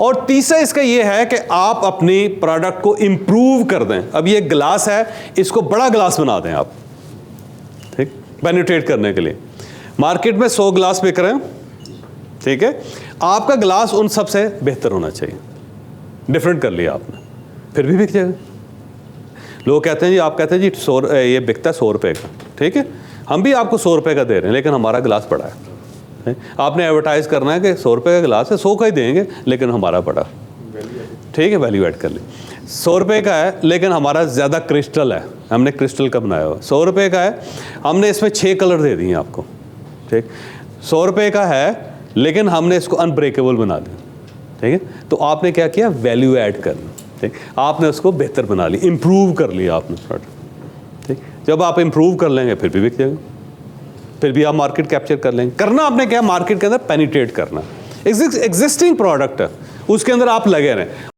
और तीसरा इसका ये है कि आप अपनी प्रोडक्ट को इंप्रूव कर दें। अब ये ग्लास है, इसको बड़ा ग्लास बना दें आप, ठीक, पेनिट्रेट करने के लिए। मार्केट में 100 ग्लास बिक रहे हैं, ठीक है, आपका ग्लास उन सबसे बेहतर होना चाहिए। डिफरेंट कर लिया आपने, फिर भी बिक जाएगा। लोग कहते हैं जी, आप कहते हैं जी ये बिकता है 100 रुपये का, ठीक है, हम भी आपको 100 रुपये का दे रहे हैं, लेकिन हमारा गिलास बड़ा है। आपने एडवर्टाइज करना है कि 100 रुपये का गिलास है, 100 का ही देंगे, लेकिन हमारा बड़ा, ठीक है, वैल्यू ऐड कर ली। 100 रुपये का है, लेकिन हमारा ज़्यादा क्रिस्टल है, हमने क्रिस्टल का बनाया हुआ। 100 रुपये का है, हमने इसमें 6 कलर दे दिए आपको, ठीक। 100 रुपये का है, लेकिन हमने इसको अनब्रेकेबल बना दिया, ठीक है। तो आपने क्या किया, वैल्यू ऐड करना, ठीक, आपने उसको बेहतर बना लिया, इम्प्रूव कर लिया आपने प्रोडक्ट, ठीक। जब आप इम्प्रूव कर लेंगे फिर भी बिक जाएगा, फिर भी आप मार्केट कैप्चर कर लेंगे। करना आपने क्या, मार्केट के अंदर पेनिट्रेट करना। एग्जिस्टिंग प्रोडक्ट है, उसके अंदर आप लगे रहें।